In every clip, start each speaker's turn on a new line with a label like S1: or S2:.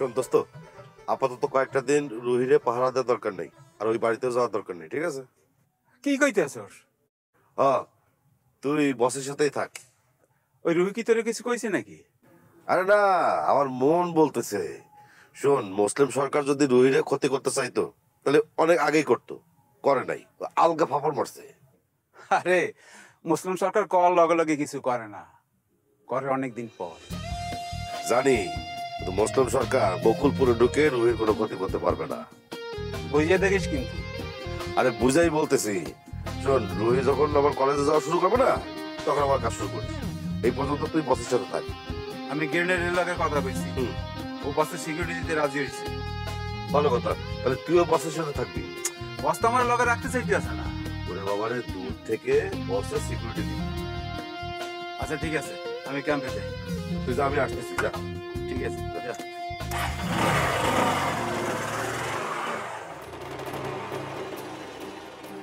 S1: শোন দোস্ত, আপাতত কয়েকটা দিন রুহিরে পাহারা দেওয়ার দরকার নেই, আর ওই বাড়িতেও যাওয়ার দরকার নেই, ঠিক আছে?
S2: কি কইতেছস?
S1: হ্যাঁ, তুই বসের সাথেই থাক।
S2: ওই রুহি কি তোরে কিছু কইছে নাকি?
S1: আরে না, আমার মন বলতেছে। শোন, মুসলিম সরকার যদি রুহিরে ক্ষতি করতে চাইতো তাহলে অনেক আগেই করতো, করে নাই, আলগা ফাফড় মারছে।
S2: আরে মুসলিম সরকার কল লগে লগে কিছু করে না, করে অনেকদিন পর।
S1: জানি, কিন্তু মুসলিম সরকার বকুলপুরে ঢুকে রুহির কোনো ক্ষতি করতে পারবে না।
S2: বুঝিয়ে দেখিস কিন্তু।
S1: আরে বুঝাই বলতেছি। শোন, রুহি যখন আমার কলেজে যাওয়া শুরু করবে না, তখন আমার কাজ শুরু করিস। এই পর্যন্ত তুই বসের সাথে থাক।
S2: আমি গ্রেনেডের লগে কথা কইছি, ও বসের সিকিউরিটি দিতে রাজি হয়েছে।
S1: ভালো কথা, তাহলে তুইও বসের সাথে থাকবি।
S2: বস তো আমার লগে রাখতে চাইতে আছে না।
S1: ওরে বাবারে, দূর থেকে বসের সিকিউরিটি দিবি।
S2: আচ্ছা ঠিক আছে, আমি ক্যাম্পে যাই।
S1: তুই যা, আমি আসতেছি, যা।
S2: ঠিক আছে, যা।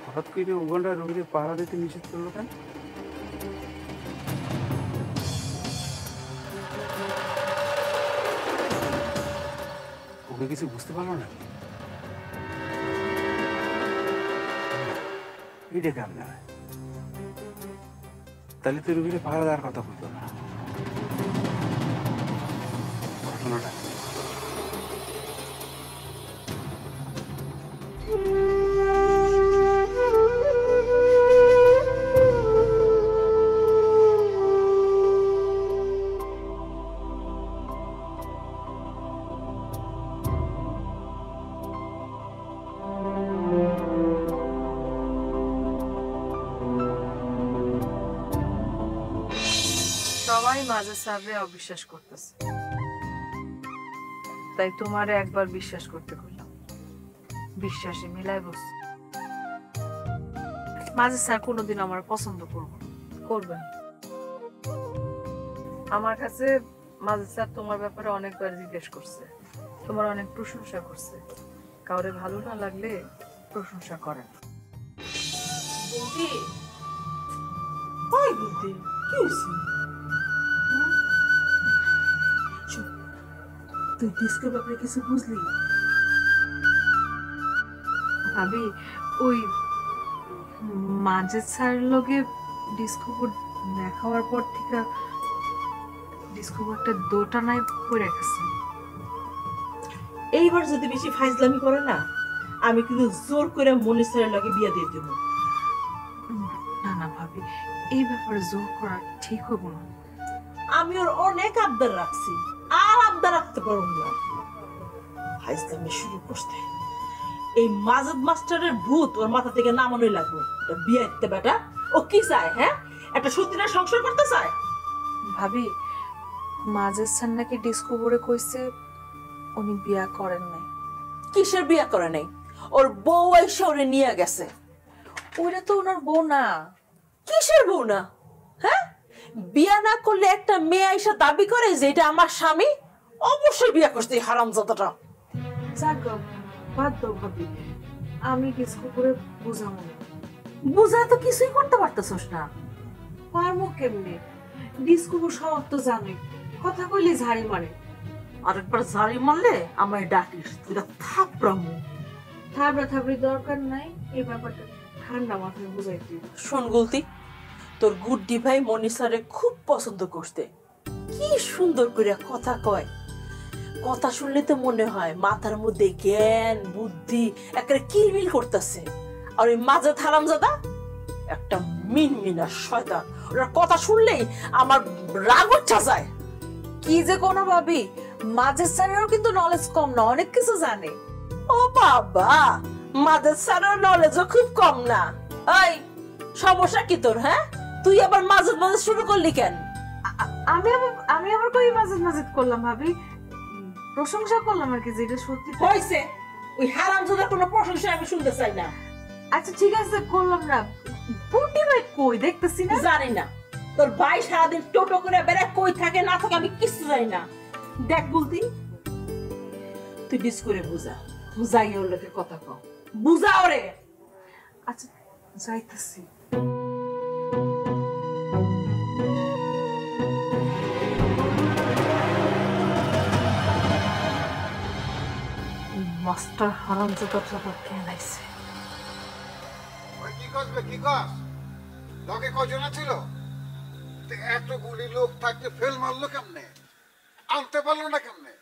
S2: হঠাৎ করে উগান্ডার রোগীদের পাহারা দিতে নিষেধ করলো কেন? ওকে কিছু বুঝতে পারলো না? এটা কেমন হয়? তাহলে তো রোগীদের পাহারা দেওয়ার কথা বলতো না। ঘটনাটা
S3: সবাই মাঝে সাহেবরে অবিশ্বাস করতেছে, তাই তোমারে একবার বিশ্বাস করতে করলাম। বিশ্বাসে মিলাই বস। মাঝে স্যার কোনোদিন আমার পছন্দ করবেন। আমার কাছে মাঝে স্যার তোমার ব্যাপারে অনেকবার জিজ্ঞেস করছে, তোমার অনেক প্রশংসা করছে। কাউরে ভালো না লাগলে প্রশংসা করেন। বুদ্ধি, ওই বুদ্ধি কি হয়েছে? তুই ডিস্কোর ব্যাপারে কিছু বুঝলি? ভাবি, ওই মাজেদ স্যার লগে ডিস্কো দেখা হওয়ার পর থেকে ডিস্কো একটা দোটানায় পড়ে গেছে।
S4: এইবার যদি বেশি ফাইজলামি করে না, আমি কিন্তু জোর করে মনির স্যারের লগে বিয়ে দিয়ে দেবো।
S3: না না ভাবি, এই ব্যাপারে জোর করা ঠিক হবো না।
S4: আমি ওর অনেক আবদার রাখছি, আর আবদার রাখতে পারবো না। ফাইজলামি শুরু করতে এই মাজেদ মাস্টারের ভূত ওর মাথা থেকে নামানোই লাগবে। বিয়ে দিতে বেটা, ও কি চায়? হ্যাঁ, একটা সত্যিকার সংসার করতে চায়।
S3: ভাবি, মাজেদ স্যার নাকি ডিস্কো করে কইছে উনি বিয়া করেন নাই।
S4: কিসের বিয়ে করে নাই? ওর বউ এসে ওরে নিয়ে গেছে।
S3: ওইটা তো ওনার বউ না।
S4: কিসের বউ না? হ্যাঁ, বিয়া না করলে একটা মেয়ে আইসা দাবি করে যে এটা আমার স্বামী, অবশ্যই বিয়ে করছে এই হারামজাদাটা।
S3: যাক বাদ দাও ভাবি, আমি ডিস্কো করে বুঝাবো না।
S4: বুঝায় তো কিছুই করতে পারতেছস না।
S3: পারবো কেমনে? ডিস্কো সব তো জানে, কথা কইলে ঝাড়ি মারে।
S4: আরেকবার ঝাড়ি মারলে আমায় ডাকিস, তুইটা থাপড়ামু।
S3: থাবড়াথাবড়ি দরকার নাই, এই ব্যাপারটা ঠান্ডা মাথায় বুঝাই দিই।
S4: শোন গুলতি, তোর গুড্ডি ভাই মনি স্যারে খুব পছন্দ করতে। কি সুন্দর করে কথা কয়, কথা শুনলে তো মনে হয় মাথার মধ্যে জ্ঞান বুদ্ধি একেবারে কিলবিল করতেছে। আর ওই মাঝে হারামজাদা একটা মিনমিনা শয়তান, ওর কথা শুনলেই আমার রাগ উঠা যায়।
S3: কি যে কোনো ভাবি, মাজেদ স্যারেরও কিন্তু নলেজ কম না, অনেক কিছু জানে।
S4: ও বাবা, মাঝে স্যারের নলেজও খুব কম না। এই সমস্যা কি তোর? হ্যাঁ, তুই আবার মাজেদ মাজেদ শুরু করলি কেন?
S3: আমি আবার কই মাজেদ মাজেদ করলাম ভাবি, প্রশংসা করলাম আর কি, যেটা সত্যি
S4: হইছে। ওই হারামজাদার কোনো প্রশংসা আমি শুনতে চাই না।
S3: আচ্ছা ঠিক আছে, করলাম না। বুদ্ধি ভাই কই দেখতেছি না?
S4: জানি না, তোর ভাই সারাদিন টোটো করে বেড়ায়, কই থাকে না থাকে আমি কিছু জানি না। দেখ বলতি, তুই ডিস করে বুঝা, বুঝাই ওর লোকের কথা কও, বুঝা ওরে।
S3: আচ্ছা যাইতেছি। মাস্টার হারামজাদা টাকা কেন আইছে?
S5: ওই কি করবে কি কর লগে কজন ছিল তো এতগুলি লোক থাকতে ফেল মারলো কেমনে আনতে পারলো না কেমনে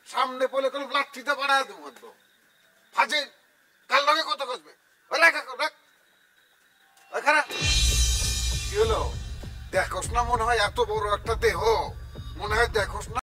S5: সামনে বলে কোনো লাঠিতে বাড়ায় দেবো একদম ফাজিল কার লগে কত করবে ওই রাখ রাখ ওই খারাপ কি হলো দেখোস না মনে হয় এত বড় একটা দেহ মনে হয় দেখোস না